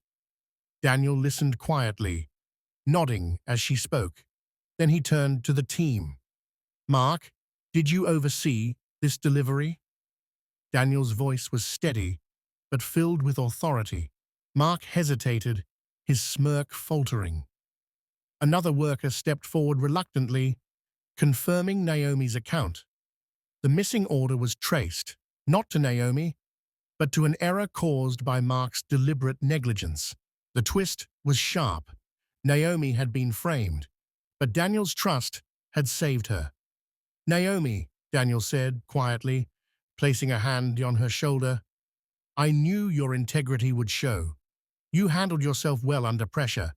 Daniel listened quietly, nodding as she spoke. Then he turned to the team. "Mark, did you oversee this delivery?" Daniel's voice was steady, but filled with authority. Mark hesitated, his smirk faltering. Another worker stepped forward reluctantly, confirming Naomi's account. The missing order was traced, not to Naomi, but to an error caused by Mark's deliberate negligence. The twist was sharp. Naomi had been framed, but Daniel's trust had saved her. "Naomi," Daniel said quietly, placing a hand on her shoulder, "I knew your integrity would show. You handled yourself well under pressure.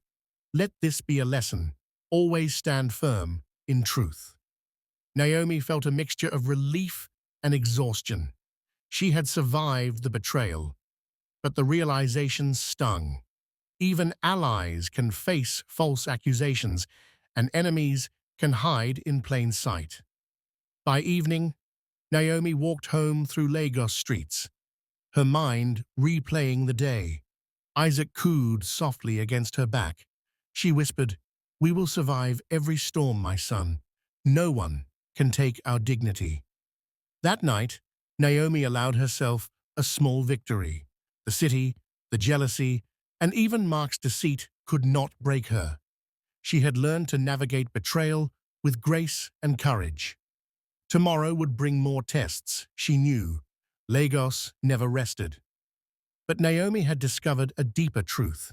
Let this be a lesson. Always stand firm in truth." Naomi felt a mixture of relief and exhaustion. She had survived the betrayal, but the realization stung. Even allies can face false accusations, and enemies can hide in plain sight. By evening, Naomi walked home through Lagos streets, her mind replaying the day. Isaac cooed softly against her back. She whispered, "We will survive every storm, my son. No one can take our dignity." That night, Naomi allowed herself a small victory. The city, the jealousy, and even Mark's deceit could not break her. She had learned to navigate betrayal with grace and courage. Tomorrow would bring more tests, she knew. Lagos never rested. But Naomi had discovered a deeper truth.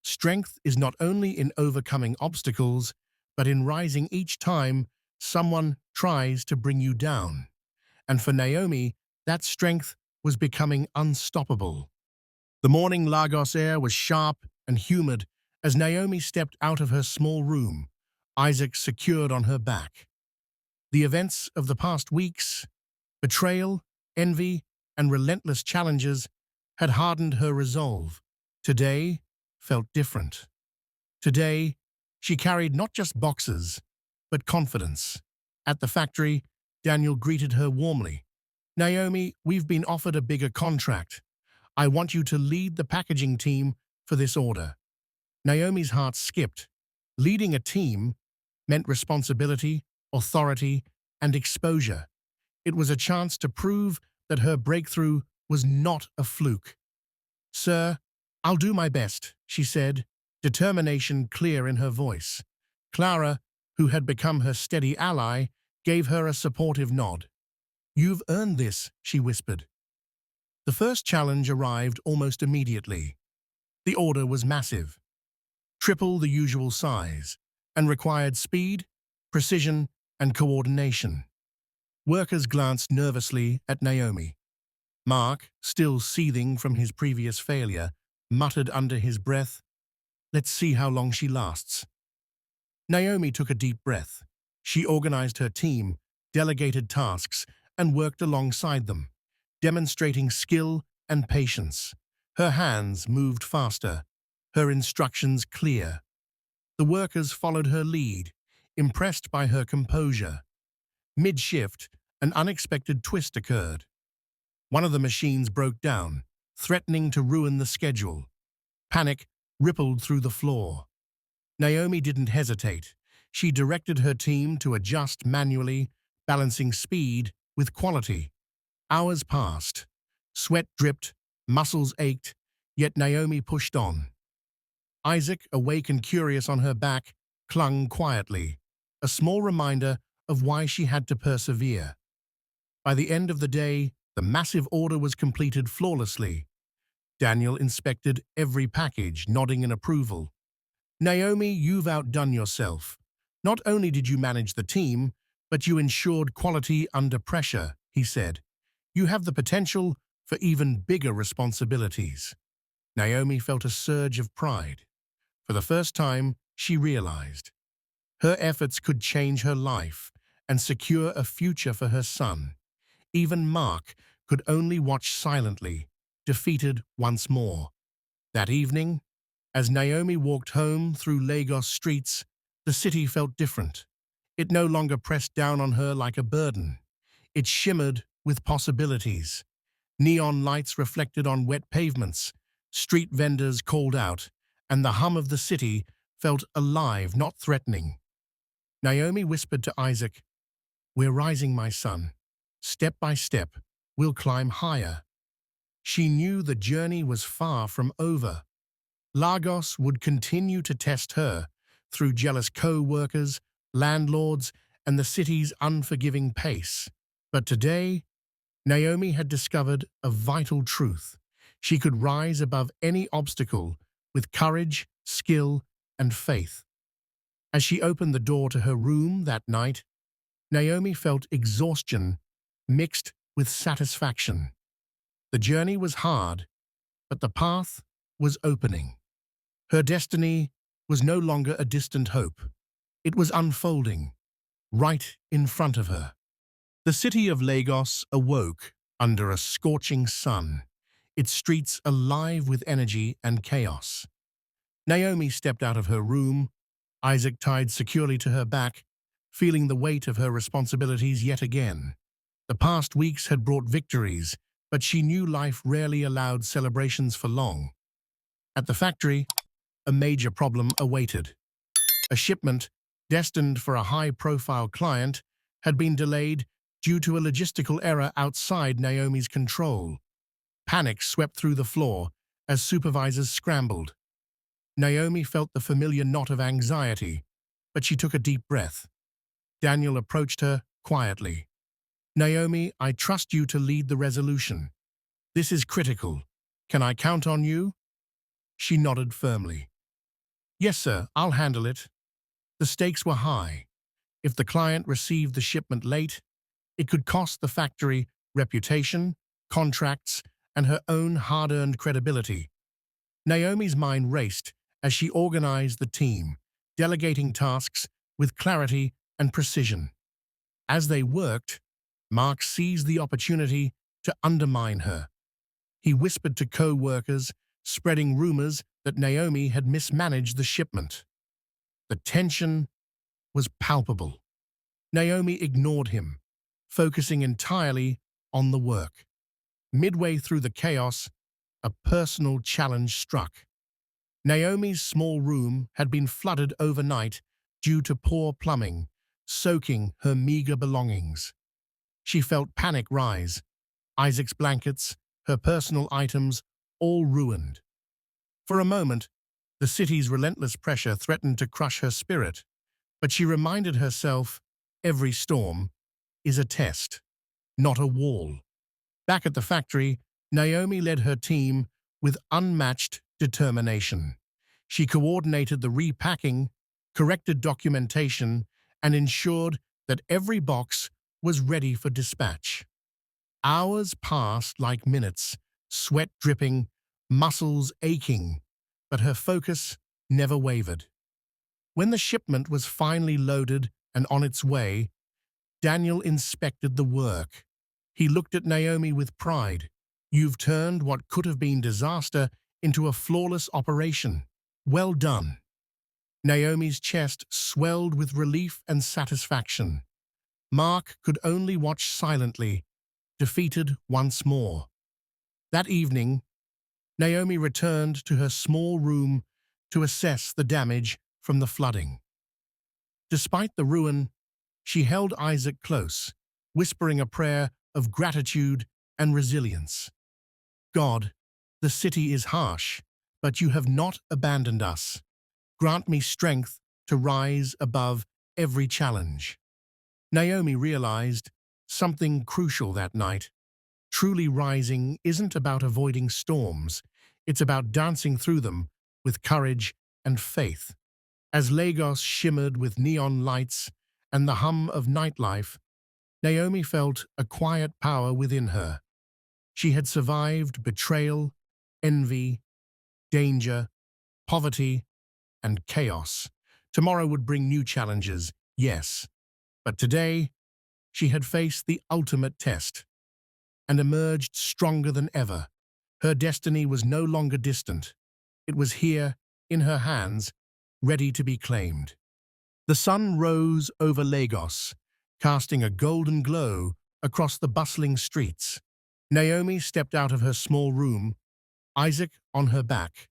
Strength is not only in overcoming obstacles, but in rising each time someone tries to bring you down. And for Naomi, that strength was becoming unstoppable. The morning Lagos air was sharp and humid as Naomi stepped out of her small room, Isaac secured on her back. The events of the past weeks, betrayal, envy, and relentless challenges had hardened her resolve. Today felt different. Today, she carried not just boxes, but confidence. At the factory, Daniel greeted her warmly. "Naomi, we've been offered a bigger contract. I want you to lead the packaging team for this order." Naomi's heart skipped. Leading a team meant responsibility, authority, and exposure. It was a chance to prove that her breakthrough was not a fluke. "Sir, I'll do my best," she said, determination clear in her voice. Clara, who had become her steady ally, gave her a supportive nod. "You've earned this," she whispered. The first challenge arrived almost immediately. The order was massive, triple the usual size, and required speed, precision, and coordination. Workers glanced nervously at Naomi. Mark, still seething from his previous failure, muttered under his breath, "Let's see how long she lasts." Naomi took a deep breath. She organized her team, delegated tasks, and worked alongside them, demonstrating skill and patience. Her hands moved faster, her instructions clear. The workers followed her lead, impressed by her composure. Mid-shift, an unexpected twist occurred. One of the machines broke down, threatening to ruin the schedule. Panic rippled through the floor. Naomi didn't hesitate. She directed her team to adjust manually, balancing speed with quality. Hours passed. Sweat dripped, muscles ached, yet Naomi pushed on. Isaac, awake and curious on her back, clung quietly, a small reminder of why she had to persevere. By the end of the day, the massive order was completed flawlessly. Daniel inspected every package, nodding in approval. "Naomi, you've outdone yourself. Not only did you manage the team, but you ensured quality under pressure," he said. "You have the potential for even bigger responsibilities." Naomi felt a surge of pride. For the first time, she realized her efforts could change her life and secure a future for her son. Even Mark could only watch silently, defeated once more. That evening, as Naomi walked home through Lagos streets, the city felt different. It no longer pressed down on her like a burden. It shimmered with possibilities. Neon lights reflected on wet pavements, street vendors called out, and the hum of the city felt alive, not threatening. Naomi whispered to Isaac, "We're rising, my son. Step by step, we'll climb higher." She knew the journey was far from over. Lagos would continue to test her through jealous co-workers, landlords, and the city's unforgiving pace. But today, Naomi had discovered a vital truth. She could rise above any obstacle with courage, skill, and faith. As she opened the door to her room that night, Naomi felt exhaustion mixed with satisfaction. The journey was hard, but the path was opening. Her destiny was no longer a distant hope. It was unfolding, right in front of her. The city of Lagos awoke under a scorching sun, its streets alive with energy and chaos. Naomi stepped out of her room, Isaac tied securely to her back, feeling the weight of her responsibilities yet again. The past weeks had brought victories, but she knew life rarely allowed celebrations for long. At the factory, a major problem awaited. A shipment, destined for a high-profile client, had been delayed due to a logistical error outside Naomi's control. Panic swept through the floor as supervisors scrambled. Naomi felt the familiar knot of anxiety, but she took a deep breath. Daniel approached her quietly. "Naomi, I trust you to lead the resolution. This is critical. Can I count on you?" She nodded firmly. "Yes, sir, I'll handle it." The stakes were high. If the client received the shipment late, it could cost the factory reputation, contracts, and her own hard-earned credibility. Naomi's mind raced as she organized the team, delegating tasks with clarity and precision. As they worked, Mark seized the opportunity to undermine her. He whispered to co-workers, spreading rumors that Naomi had mismanaged the shipment. The tension was palpable. Naomi ignored him, focusing entirely on the work. Midway through the chaos, a personal challenge struck. Naomi's small room had been flooded overnight due to poor plumbing, soaking her meager belongings. She felt panic rise. Isaac's blankets, her personal items, all ruined. For a moment, the city's relentless pressure threatened to crush her spirit, but she reminded herself, every storm is a test, not a wall. Back at the factory, Naomi led her team with unmatched determination. She coordinated the repacking, corrected documentation, and ensured that every box was ready for dispatch. Hours passed like minutes, sweat dripping, muscles aching, but her focus never wavered. When the shipment was finally loaded and on its way, Daniel inspected the work. He looked at Naomi with pride. "You've turned what could have been disaster into a flawless operation. Well done." Naomi's chest swelled with relief and satisfaction. Mark could only watch silently, defeated once more. That evening, Naomi returned to her small room to assess the damage from the flooding. Despite the ruin, she held Isaac close, whispering a prayer of gratitude and resilience. God, the city is harsh, but you have not abandoned us. Grant me strength to rise above every challenge. Naomi realized something crucial that night. Truly rising isn't about avoiding storms, it's about dancing through them with courage and faith. As Lagos shimmered with neon lights and the hum of nightlife, Naomi felt a quiet power within her. She had survived betrayal, envy, danger, poverty, and chaos. Tomorrow would bring new challenges, yes, but today she had faced the ultimate test and emerged stronger than ever. Her destiny was no longer distant. It was here, in her hands, ready to be claimed. The sun rose over Lagos, casting a golden glow across the bustling streets. Naomi stepped out of her small room, Isaac on her back,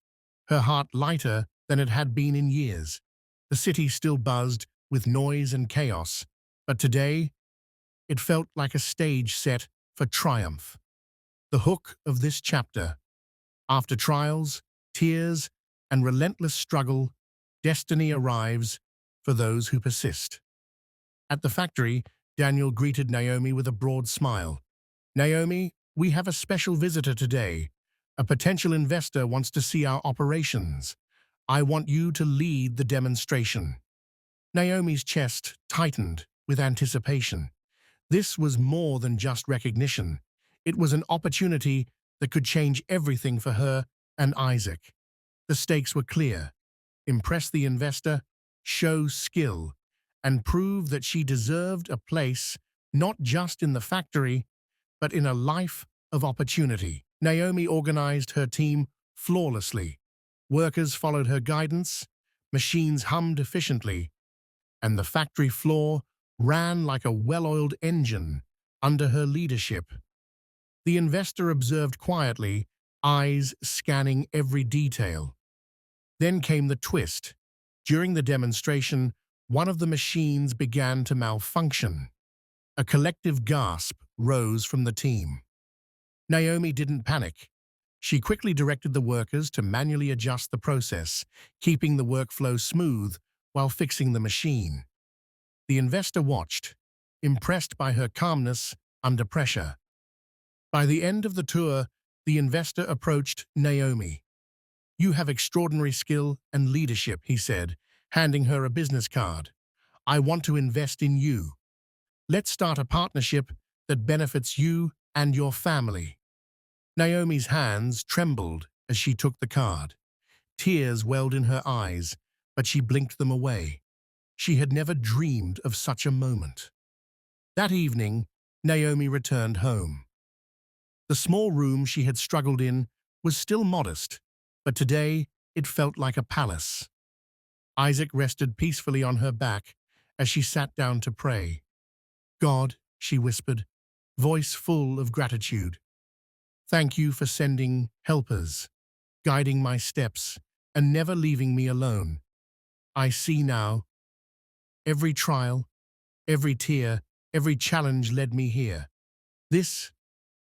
her heart lighter than it had been in years. The city still buzzed with noise and chaos, but today it felt like a stage set for triumph. The hook of this chapter: after trials, tears, and relentless struggle, destiny arrives for those who persist. At the factory, Daniel greeted Naomi with a broad smile. "Naomi, we have a special visitor today. A potential investor wants to see our operations. I want you to lead the demonstration." Naomi's chest tightened with anticipation. This was more than just recognition. It was an opportunity that could change everything for her and Isaac. The stakes were clear: impress the investor, show skill, and prove that she deserved a place not just in the factory, but in a life of opportunity. Naomi organized her team flawlessly. Workers followed her guidance, machines hummed efficiently, and the factory floor ran like a well-oiled engine under her leadership. The investor observed quietly, eyes scanning every detail. Then came the twist. During the demonstration, one of the machines began to malfunction. A collective gasp rose from the team. Naomi didn't panic. She quickly directed the workers to manually adjust the process, keeping the workflow smooth while fixing the machine. The investor watched, impressed by her calmness under pressure. By the end of the tour, the investor approached Naomi. "You have extraordinary skill and leadership," he said, handing her a business card. "I want to invest in you. Let's start a partnership that benefits you and your family." Naomi's hands trembled as she took the card. Tears welled in her eyes, but she blinked them away. She had never dreamed of such a moment. That evening, Naomi returned home. The small room she had struggled in was still modest, but today it felt like a palace. Isaac rested peacefully on her back as she sat down to pray. "God," she whispered, voice full of gratitude, "thank you for sending helpers, guiding my steps, and never leaving me alone. I see now. Every trial, every tear, every challenge led me here. This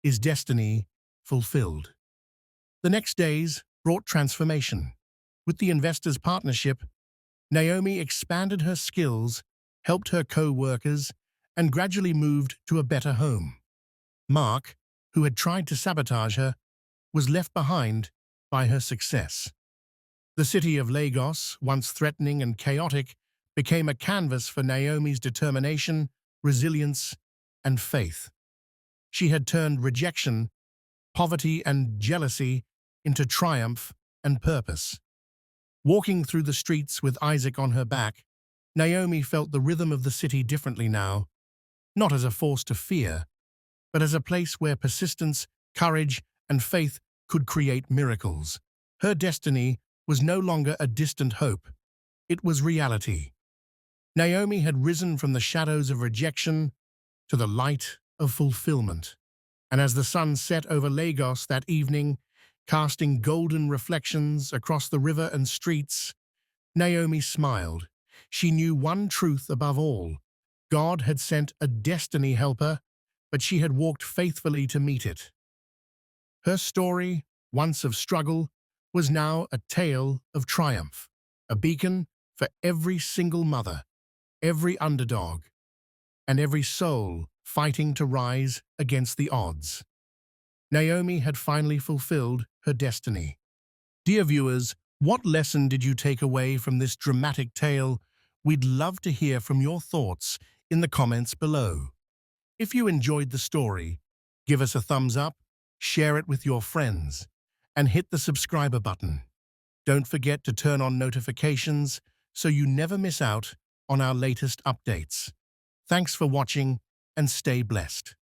is destiny fulfilled." The next days brought transformation. With the investor's partnership, Naomi expanded her skills, helped her co-workers, and gradually moved to a better home. Mark, who had tried to sabotage her, was left behind by her success. The city of Lagos, once threatening and chaotic, became a canvas for Naomi's determination, resilience, and faith. She had turned rejection, poverty, and jealousy into triumph and purpose. Walking through the streets with Isaac on her back, Naomi felt the rhythm of the city differently now, not as a force to fear, but as a place where persistence, courage, and faith could create miracles. Her destiny was no longer a distant hope. It was reality. Naomi had risen from the shadows of rejection to the light of fulfillment. And as the sun set over Lagos that evening, casting golden reflections across the river and streets. Naomi smiled. She knew one truth above all. God had sent a destiny helper, but she had walked faithfully to meet it. Her story, once of struggle, was now a tale of triumph, a beacon for every single mother, every underdog, and every soul fighting to rise against the odds. Naomi had finally fulfilled her destiny. Dear viewers, what lesson did you take away from this dramatic tale? We'd love to hear from your thoughts in the comments below. If you enjoyed the story, give us a thumbs up, share it with your friends, and hit the subscribe button. Don't forget to turn on notifications so you never miss out on our latest updates. Thanks for watching and stay blessed.